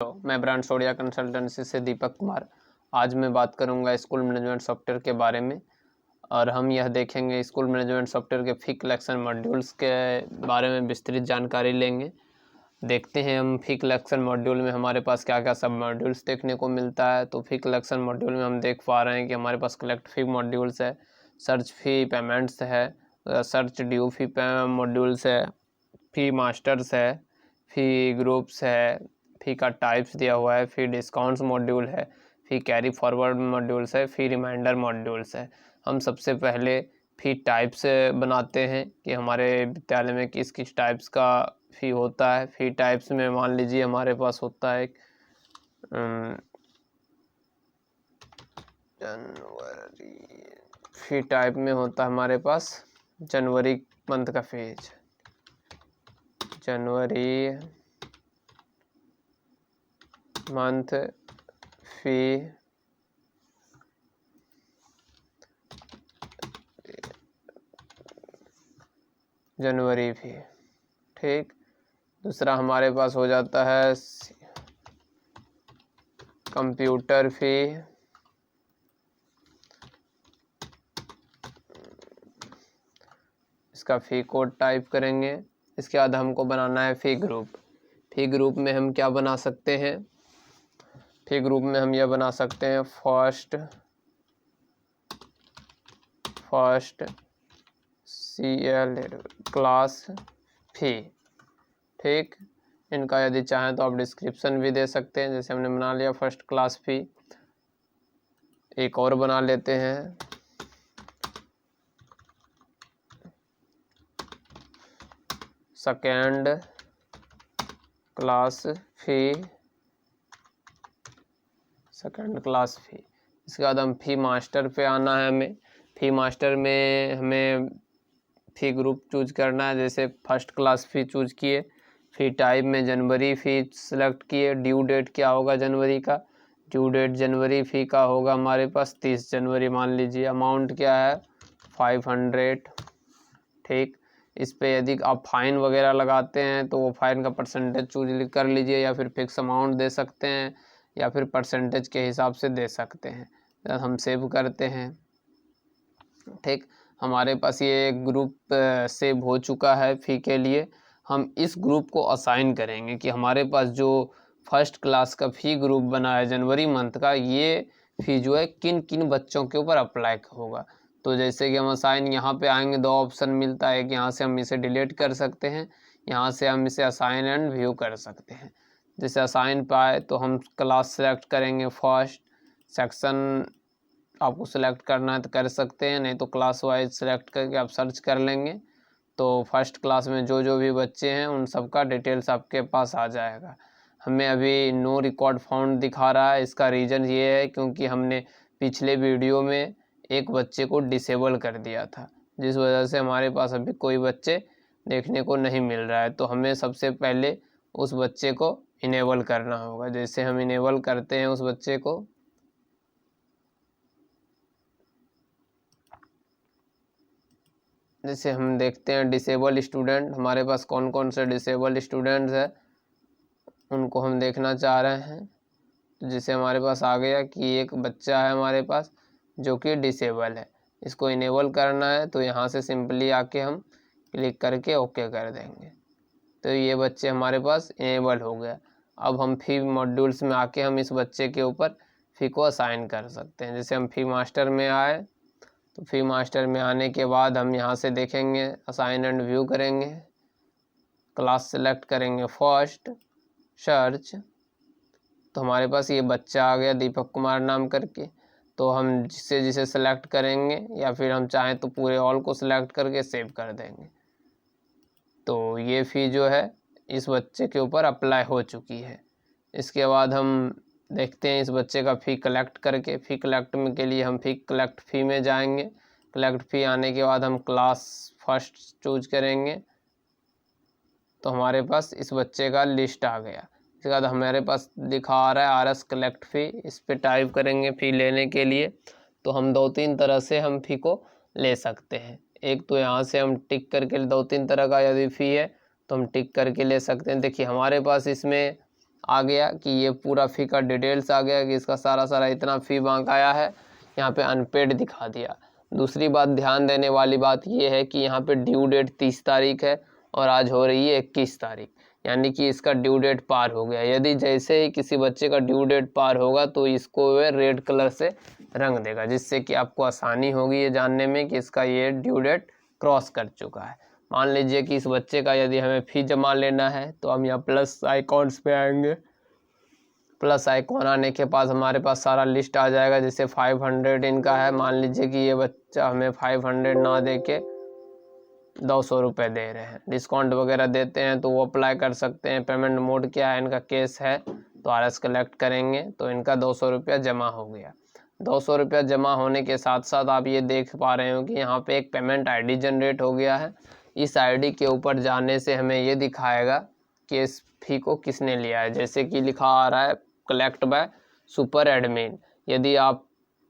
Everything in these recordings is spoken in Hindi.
मैं ब्रांड सोडिया कंसल्टेंसी से दीपक कुमार। आज मैं बात करूंगा स्कूल मैनेजमेंट सॉफ्टवेयर के बारे में और हम यह देखेंगे स्कूल मैनेजमेंट सॉफ्टवेयर के फी कलेक्शन मॉड्यूल्स के बारे में विस्तृत जानकारी लेंगे। देखते हैं हम फी कलेक्शन मॉड्यूल में हमारे पास क्या क्या सब मॉड्यूल्स देखने को मिलता है। तो फी कलेक्शन मॉड्यूल में हम देख पा रहे हैं कि हमारे पास कलेक्ट फी मॉड्यूल्स है, सर्च फी पेमेंट्स है, सर्च ड्यू फी मॉड्यूल्स है, फी मास्टर्स है, फी ग्रुप्स है, फी का टाइप्स दिया हुआ है, फी डिस्काउंट्स मॉड्यूल है, फी कैरी फॉरवर्ड मॉड्यूल्स है, फी रिमाइंडर मॉड्यूल्स है। हम सबसे पहले फी टाइप्स बनाते हैं कि हमारे विद्यालय में किस किस टाइप्स का फ़ी होता है। फ़ी टाइप्स में मान लीजिए हमारे पास होता है जनवरी। फ़ी टाइप में होता है हमारे पास जनवरी मंथ का फीस, जनवरी मंथ फी जनवरी फी। ठीक, दूसरा हमारे पास हो जाता है कंप्यूटर फी, इसका फी कोड टाइप करेंगे। इसके बाद हमको बनाना है फी ग्रुप। फी ग्रुप में हम क्या बना सकते हैं? फी ग्रुप में हम यह बना सकते हैं फर्स्ट CL क्लास फी। ठीक, इनका यदि चाहें तो आप डिस्क्रिप्शन भी दे सकते हैं। जैसे हमने बना लिया फर्स्ट क्लास फी, एक और बना लेते हैं सेकेंड क्लास फी, सेकेंड क्लास फी। इसके बाद हम फी मास्टर पे आना है। हमें फी मास्टर में हमें फी ग्रुप चूज करना है। जैसे फर्स्ट क्लास फी चूज किए, फी टाइप में जनवरी फी सेलेक्ट किए, ड्यू डेट क्या होगा जनवरी का, ड्यू डेट जनवरी फी का होगा हमारे पास 30 जनवरी मान लीजिए। अमाउंट क्या है 500। ठीक, इस पे यदि आप फाइन वगैरह लगाते हैं तो वो फाइन का परसेंटेज चूज कर लीजिए, या फिर फिक्स अमाउंट दे सकते हैं या फिर परसेंटेज के हिसाब से दे सकते हैं। हम सेव करते हैं। ठीक, हमारे पास ये ग्रुप सेव हो चुका है फ़ी के लिए। हम इस ग्रुप को असाइन करेंगे कि हमारे पास जो फर्स्ट क्लास का फ़ी ग्रुप बना है जनवरी मंथ का, ये फ़ी जो है किन किन बच्चों के ऊपर अप्लाई होगा। तो जैसे कि हम असाइन यहाँ पे आएंगे, दो ऑप्शन मिलता है कि यहाँ से हम इसे डिलीट कर सकते हैं, यहाँ से हम इसे असाइन एंड व्यू कर सकते हैं। जैसे असाइन पाए तो हम क्लास सेलेक्ट करेंगे फर्स्ट, सेक्शन आपको सेलेक्ट करना है तो कर सकते हैं, नहीं तो क्लास वाइज सेलेक्ट करके आप सर्च कर लेंगे तो फर्स्ट क्लास में जो जो भी बच्चे हैं उन सब का डिटेल्स आपके पास आ जाएगा। हमें अभी नो रिकॉर्ड फाउंड दिखा रहा है। इसका रीज़न ये है क्योंकि हमने पिछले वीडियो में एक बच्चे को डिसेबल कर दिया था, जिस वजह से हमारे पास अभी कोई बच्चे देखने को नहीं मिल रहा है। तो हमें सबसे पहले उस बच्चे को इनेबल करना होगा। जैसे हम इनेबल करते हैं उस बच्चे को, जैसे हम देखते हैं डिसेबल स्टूडेंट, हमारे पास कौन कौन से डिसेबल स्टूडेंट्स हैं उनको हम देखना चाह रहे हैं। तो जैसे हमारे पास आ गया कि एक बच्चा है हमारे पास जो कि डिसेबल है, इसको इनेबल करना है तो यहाँ से सिंपली आके हम क्लिक करके ओके कर देंगे। तो ये बच्चे हमारे पास इनेबल हो गया। अब हम फी मॉड्यूल्स में आके हम इस बच्चे के ऊपर फ़ी को असाइन कर सकते हैं। जैसे हम फी मास्टर में आए तो फी मास्टर में आने के बाद हम यहाँ से देखेंगे असाइन एंड व्यू करेंगे, क्लास सेलेक्ट करेंगे फर्स्ट, सर्च, तो हमारे पास ये बच्चा आ गया दीपक कुमार नाम करके। तो हम जिसे जिसे सेलेक्ट करेंगे या फिर हम चाहें तो पूरे ऑल को सेलेक्ट करके सेव कर देंगे। तो ये फ़ी जो है इस बच्चे के ऊपर अप्लाई हो चुकी है। इसके बाद हम देखते हैं इस बच्चे का फ़ी कलेक्ट करके। फ़ी कलेक्ट में के लिए हम फ़ी कलेक्ट फ़ी में जाएंगे। कलेक्ट फ़ी आने के बाद हम क्लास फर्स्ट चूज करेंगे तो हमारे पास इस बच्चे का लिस्ट आ गया। इसके बाद हमारे पास दिखा आ रहा है RS कलेक्ट फ़ी, इस पर टाइप करेंगे फ़ी लेने के लिए। तो हम दो तीन तरह से हम फ़ी को ले सकते हैं। एक तो यहाँ से हम टिक करके, दो तीन तरह का यदि फ़ी है तो हम टिक करके ले सकते हैं। देखिए हमारे पास इसमें आ गया कि ये पूरा फ़ी का डिटेल्स आ गया कि इसका सारा इतना फ़ी बकाया है, यहाँ पे अनपेड दिखा दिया। दूसरी बात ध्यान देने वाली बात ये है कि यहाँ पे ड्यू डेट 30 तारीख है और आज हो रही है 21 तारीख, यानी कि इसका ड्यू डेट पार हो गया। यदि जैसे ही किसी बच्चे का ड्यू डेट पार होगा तो इसको वह रेड कलर से रंग देगा, जिससे कि आपको आसानी होगी ये जानने में कि इसका ये ड्यू डेट क्रॉस कर चुका है। मान लीजिए कि इस बच्चे का यदि हमें फ़ी जमा लेना है तो हम यहाँ प्लस आइकॉन्स पे आएंगे। प्लस आइकॉन आने के पास हमारे पास सारा लिस्ट आ जाएगा। जैसे 500 इनका है, मान लीजिए कि ये बच्चा हमें 500 ना दे के 200 रुपये दे रहे हैं, डिस्काउंट वगैरह देते हैं तो वो अप्लाई कर सकते हैं। पेमेंट मोड क्या है, इनका कैश है तो RS कलेक्ट करेंगे तो इनका 200 रुपया जमा हो गया। 200 रुपया जमा होने के साथ साथ आप ये देख पा रहे हो कि यहाँ पे एक पेमेंट ID जनरेट हो गया है। इस ID के ऊपर जाने से हमें ये दिखाएगा कि इस फ़ी को किसने लिया है। जैसे कि लिखा आ रहा है कलेक्ट बाय सुपर एडमिन। यदि आप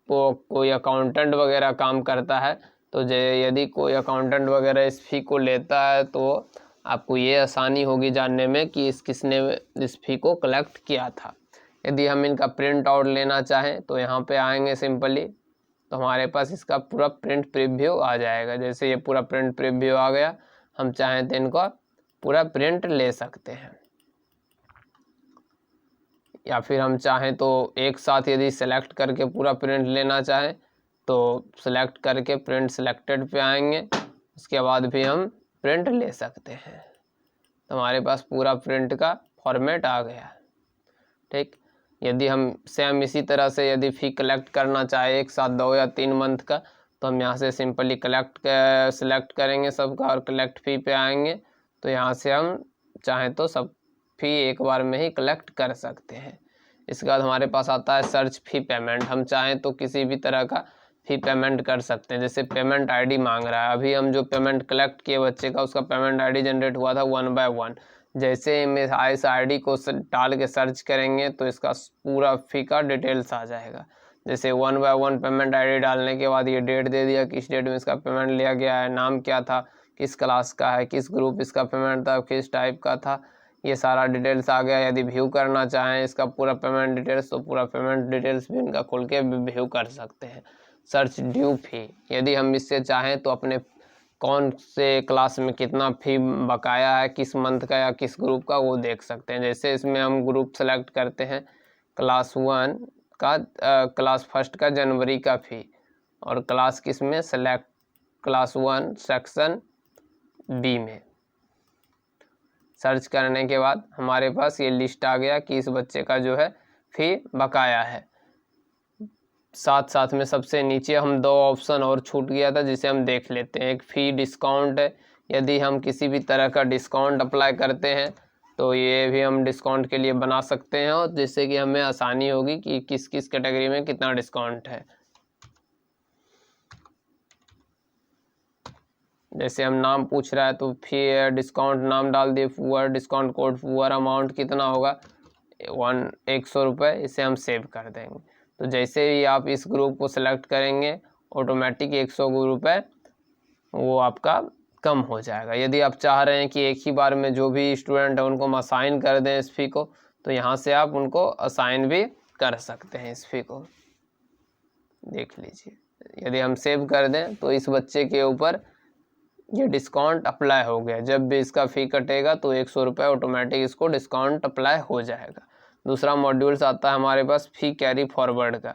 कोई अकाउंटेंट वगैरह काम करता है तो यदि कोई अकाउंटेंट वगैरह इस फ़ी को लेता है तो आपको ये आसानी होगी जानने में कि किसने इस फ़ी को कलेक्ट किया था। यदि हम इनका प्रिंट आउट लेना चाहें तो यहाँ पे आएंगे सिंपली, तो हमारे पास इसका पूरा प्रिंट प्रीव्यू आ जाएगा। जैसे ये पूरा प्रिंट प्रीव्यू आ गया, हम चाहें तो इनको पूरा प्रिंट ले सकते हैं, या फिर हम चाहें तो एक साथ यदि सेलेक्ट करके पूरा प्रिंट लेना चाहें तो सेलेक्ट करके प्रिंट सेलेक्टेड पे आएंगे, उसके बाद भी हम प्रिंट ले सकते हैं। तो हमारे पास पूरा प्रिंट का फॉर्मेट आ गया। ठीक, यदि हम सेम इसी तरह से यदि फ़ी कलेक्ट करना चाहे एक साथ 2 या 3 मंथ का, तो हम यहाँ से सिंपली सेलेक्ट करेंगे सबका और कलेक्ट फ़ी पे आएंगे। तो यहाँ से हम चाहें तो सब फ़ी एक बार में ही कलेक्ट कर सकते हैं। इसके बाद हमारे पास आता है सर्च फ़ी पेमेंट। हम चाहें तो किसी भी तरह का फ़ी पेमेंट कर सकते हैं। जैसे पेमेंट ID मांग रहा है, अभी हम जो पेमेंट कलेक्ट किए बच्चे का उसका पेमेंट ID जनरेट हुआ था 1 by 1। जैसे हम इस ID को डाल के सर्च करेंगे तो इसका पूरा फ़ी का डिटेल्स आ जाएगा। जैसे 1 by 1 पेमेंट ID डालने के बाद ये डेट दे दिया, किस डेट में इसका पेमेंट लिया गया है, नाम क्या था, किस क्लास का है, किस ग्रुप इसका पेमेंट था, किस टाइप का था, ये सारा डिटेल्स आ गया। यदि व्यू करना चाहें इसका पूरा पेमेंट डिटेल्स तो पूरा पेमेंट डिटेल्स भी इनका खोल के व्यू कर सकते हैं। सर्च ड्यू फ़ी, यदि हम इससे चाहें तो अपने कौन से क्लास में कितना फ़ी बकाया है, किस मंथ का या किस ग्रुप का, वो देख सकते हैं। जैसे इसमें हम ग्रुप सेलेक्ट करते हैं क्लास 1 का, क्लास फर्स्ट का जनवरी का फ़ी, और क्लास किस में सेलेक्ट क्लास 1 सेक्शन B में। सर्च करने के बाद हमारे पास ये लिस्ट आ गया कि इस बच्चे का जो है फ़ी बकाया है। साथ में सबसे नीचे हम 2 ऑप्शन और छूट गया था जिसे हम देख लेते हैं। एक फ़ी डिस्काउंट है, यदि हम किसी भी तरह का डिस्काउंट अप्लाई करते हैं तो ये भी हम डिस्काउंट के लिए बना सकते हैं, और जिससे कि हमें आसानी होगी कि किस किस कैटेगरी में कितना डिस्काउंट है। जैसे हम नाम पूछ रहा है तो फ़ी डिस्काउंट नाम डाल दिए, poor discount code, poor amount कितना होगा 100 रुपये, इसे हम सेव कर देंगे। तो जैसे ही आप इस ग्रुप को सिलेक्ट करेंगे ऑटोमेटिक 100 रुपये वो आपका कम हो जाएगा। यदि आप चाह रहे हैं कि एक ही बार में जो भी स्टूडेंट है उनको हम असाइन कर दें इस फ़ी को, तो यहाँ से आप उनको असाइन भी कर सकते हैं इस फ़ी को। देख लीजिए, यदि हम सेव कर दें तो इस बच्चे के ऊपर ये डिस्काउंट अप्लाई हो गया। जब भी इसका फ़ी कटेगा तो 100 रुपये ऑटोमेटिक इसको डिस्काउंट अप्लाई हो जाएगा। दूसरा मॉड्यूल्स आता है हमारे पास फ़ी कैरी फॉरवर्ड का।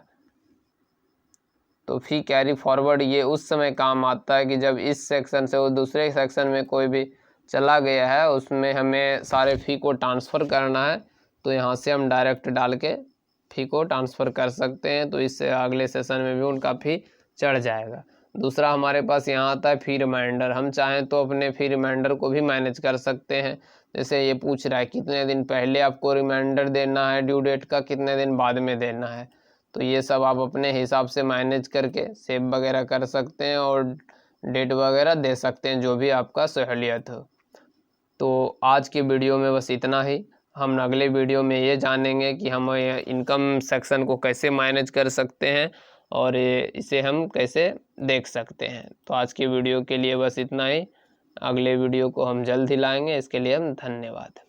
तो फ़ी कैरी फॉरवर्ड ये उस समय काम आता है कि जब इस सेक्शन से वो दूसरे सेक्शन में कोई भी चला गया है, उसमें हमें सारे फ़ी को ट्रांसफ़र करना है, तो यहाँ से हम डायरेक्ट डाल के फ़ी को ट्रांसफ़र कर सकते हैं। तो इससे अगले सेशन में भी उनका फ़ी चढ़ जाएगा। दूसरा हमारे पास यहाँ आता है फ़ी रिमाइंडर। हम चाहें तो अपने फ़ी रिमाइंडर को भी मैनेज कर सकते हैं। जैसे ये पूछ रहा है कितने दिन पहले आपको रिमाइंडर देना है ड्यू डेट का, कितने दिन बाद में देना है, तो ये सब आप अपने हिसाब से मैनेज करके सेव वगैरह कर सकते हैं और डेट वगैरह दे सकते हैं, जो भी आपका सहूलियत हो। तो आज की वीडियो में बस इतना ही। हम अगले वीडियो में ये जानेंगे कि हम इनकम सेक्शन को कैसे मैनेज कर सकते हैं और इसे हम कैसे देख सकते हैं। तो आज की वीडियो के लिए बस इतना ही। अगले वीडियो को हम जल्द ही लाएंगे, इसके लिए हम धन्यवाद।